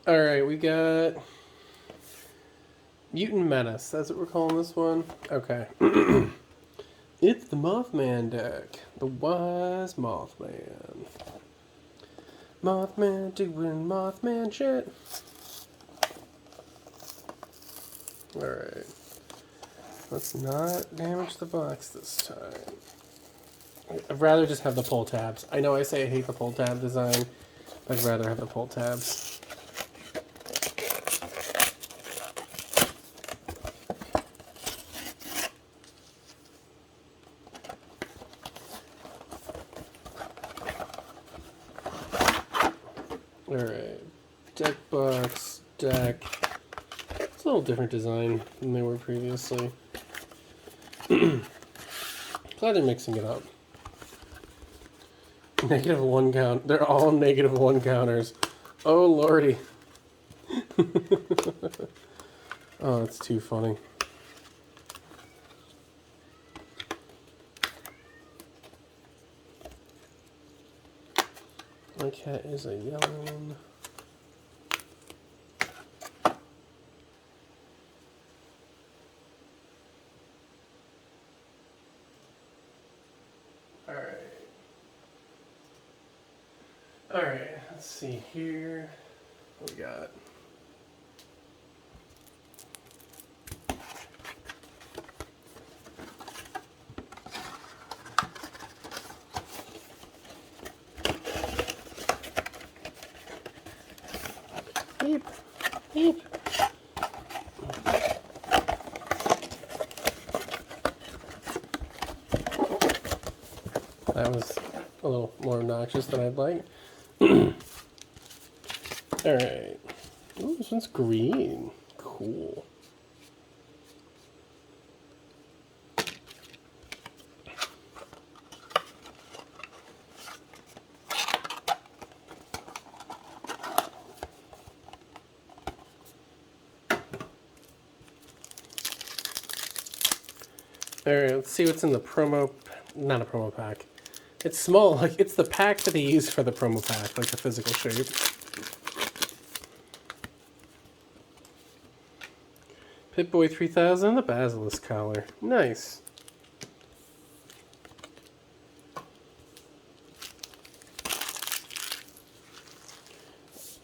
Alright, we got Mutant Menace. That's what we're calling this one? Okay. It's the Mothman deck. The Wise Mothman. Mothman doing Mothman shit. Alright. Let's not damage the box this time. I'd rather just have the pull tabs. I know I say I hate the pull tab design, but I'd rather have the pull tabs. Alright. Deck box, deck. It's a little different design than they were previously. Glad they're mixing it up. -1 count. They're all -1 counters. Oh lordy. Oh, that's too funny. My cat is a yelling. Alright, let's see here. What we got? Beep, beep. That was a little more obnoxious than I'd like. Alright. Ooh, this one's green. Cool. Alright, let's see what's in the promo... Not a promo pack. It's small, like, it's the pack that they use for the promo pack, like the physical shape. Pip-Boy 3000, the Basilisk collar. Nice.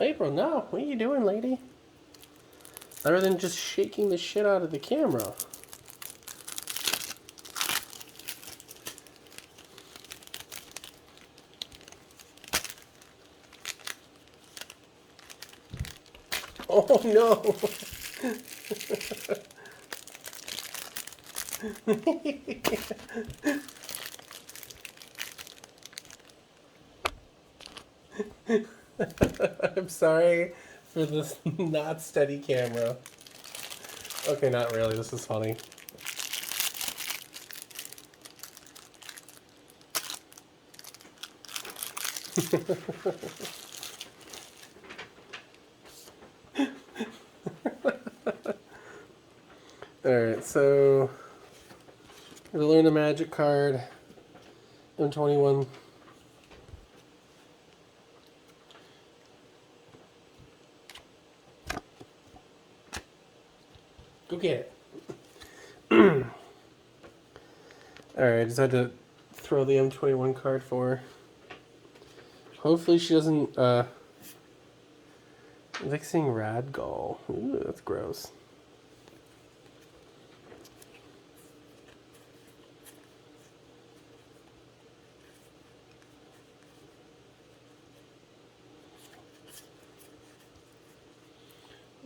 April, no. What are you doing, lady? Other than just shaking the shit out of the camera. Oh no! I'm sorry for this not steady camera. Okay, not really. This is funny. Alright, so we learn a magic card. M21. Go get it. Alright, I just had to throw the M21 card for her. Hopefully she doesn't, Vixing Radgall. Ooh, that's gross.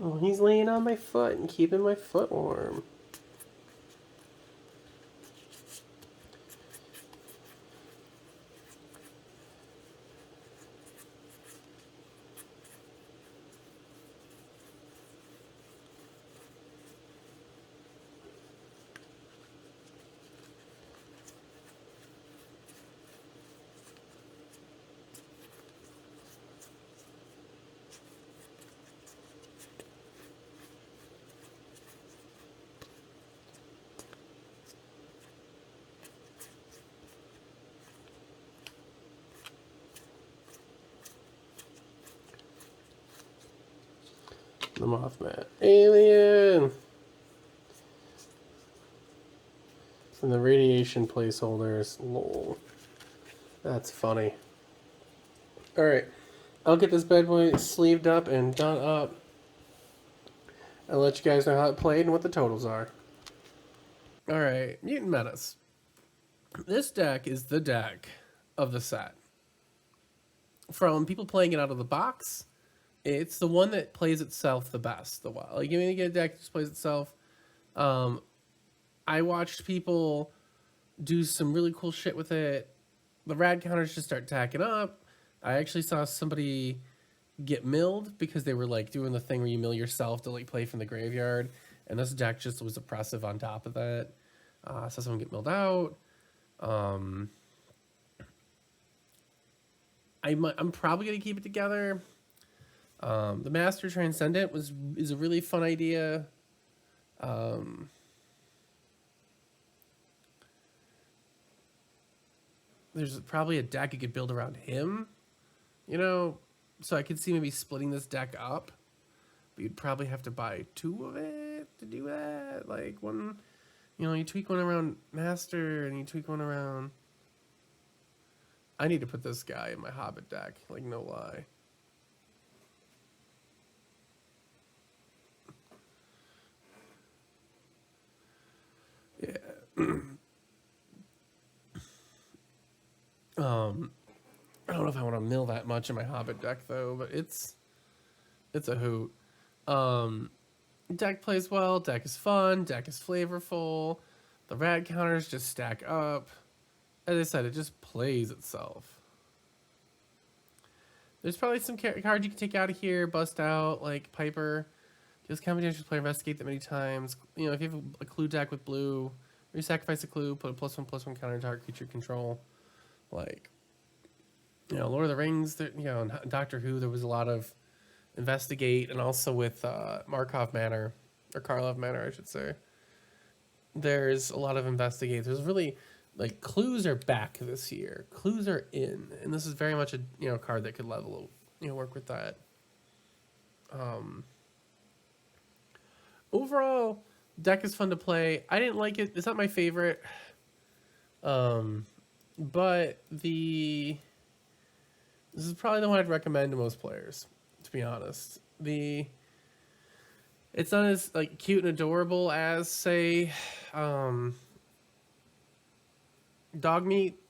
Oh, he's laying on my foot and keeping my foot warm. The Mothman. Alien! And the radiation placeholders. Lol. That's funny. Alright. I'll get this bad boy sleeved up and done up. I'll let you guys know how it played and what the totals are. Alright. Mutant Menace. This deck is the deck of the set. From people playing it out of the box, it's the one that plays itself the best. Like, you get a deck that just plays itself. I watched people do some really cool shit with it. The rad counters just start tacking up. I actually saw somebody get milled because they were like doing the thing where you mill yourself to like play from the graveyard, and this deck just was oppressive on top of that. I saw someone get milled out. I'm probably gonna keep it together. The Master Transcendent is a really fun idea. There's probably a deck you could build around him, so I could see maybe splitting this deck up. But you'd probably have to buy 2 of it to do that. Like one, you tweak one around Master and you tweak one around. I need to put this guy in my Hobbit deck, like no lie. Yeah. I don't know if I want to mill that much in my Hobbit deck though, but it's a hoot. Deck plays well, deck is fun, deck is flavorful. The rad counters just stack up. As I said, it just plays itself. There's probably some cards you can take out of here, bust out, like Piper. Just combinations player, investigate that many times. If you have a clue deck with blue, or you sacrifice a clue, put a +1/+1 counter target creature control. Like, Lord of the Rings, Doctor Who, there was a lot of investigate, and also with Markov Manor, or Karlov Manor, I should say. There's a lot of investigate. There's really, like, clues are back this year. Clues are in, and this is very much a card that could level, work with that. Overall, deck is fun to play. I didn't like it. It's not my favorite. But this is probably the one I'd recommend to most players, to be honest. It's not as like cute and adorable as, say, Dog Meat,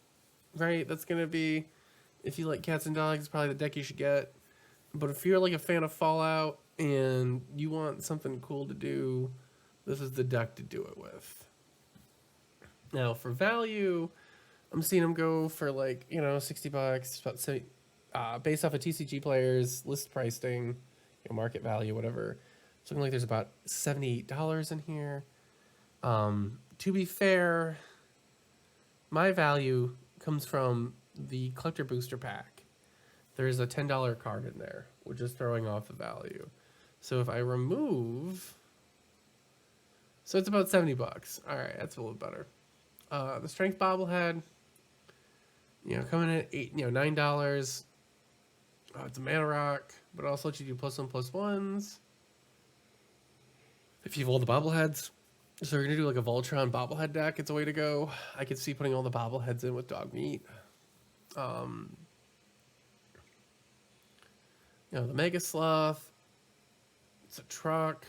right? That's gonna be, if you like cats and dogs, probably the deck you should get. But if you're like a fan of Fallout and you want something cool to do, this is the deck to do it with. Now for value, I'm seeing them go for like, $60, about 70, based off of TCG players, list pricing, market value, whatever. It's looking like there's about $78 in here. To be fair, my value comes from the collector booster pack. There's a $10 card in there, which is throwing off the value. So if I remove, so it's about $70. All right, that's a little better. The strength bobblehead, coming in at $9. It's a mana rock, but it also lets you do +1/+1s. If you have all the bobbleheads, so you're gonna do like a Voltron bobblehead deck, it's a way to go. I could see putting all the bobbleheads in with Dog Meat. The Mega Sloth. It's a truck.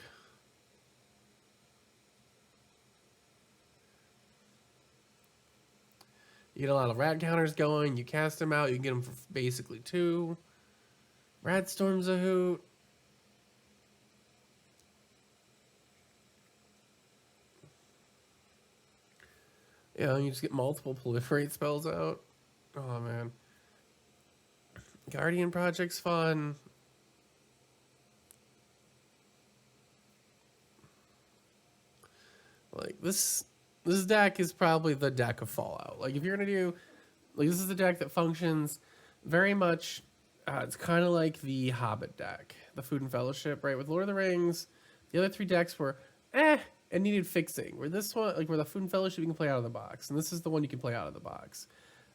You get a lot of rad counters going. You cast them out. You can get them for basically 2. Rad Storm's a hoot. You just get multiple proliferate spells out. Oh, man. Guardian Project's fun. Like, this deck is probably the deck of Fallout. Like, if you're going to do, like, this is the deck that functions very much, it's kind of like the Hobbit deck, the Food and Fellowship, right? With Lord of the Rings, the other 3 decks were, and needed fixing. Where this one, like, where the Food and Fellowship you can play out of the box, and this is the one you can play out of the box.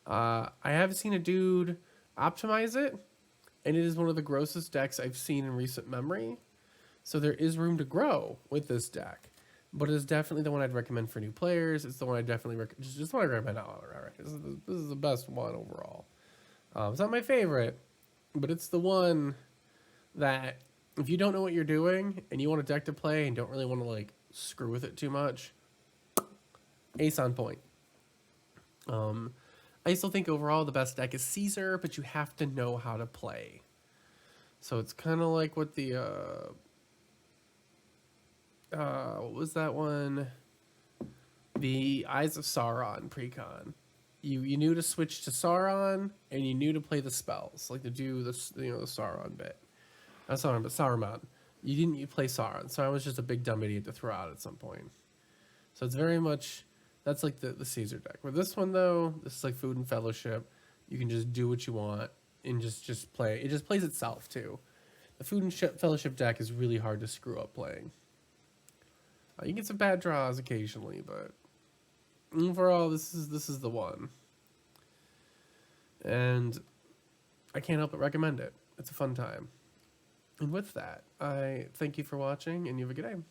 I have seen a dude optimize it, and it is one of the grossest decks I've seen in recent memory. So there is room to grow with this deck. But it's definitely the one I'd recommend for new players. It's the one I definitely just the one I recommend outright. This is the best one overall. It's not my favorite, but it's the one that if you don't know what you're doing and you want a deck to play and don't really want to like screw with it too much, ace on point. I still think overall the best deck is Caesar, but you have to know how to play. So it's kind of like what the what was that one? The Eyes of Sauron precon. You knew to switch to Sauron, and you knew to play the spells, like to do this, the Sauron bit. Not Sauron, but Saruman. You play Sauron. Sauron was just a big dumb idiot to throw out at some point. So it's very much, that's like the Caesar deck. With this one though, this is like Food and Fellowship. You can just do what you want and just play. It just plays itself too. The Food and Fellowship deck is really hard to screw up playing. You get some bad draws occasionally, but overall, this is the one. And I can't help but recommend it. It's a fun time. And with that, I thank you for watching, and you have a good day.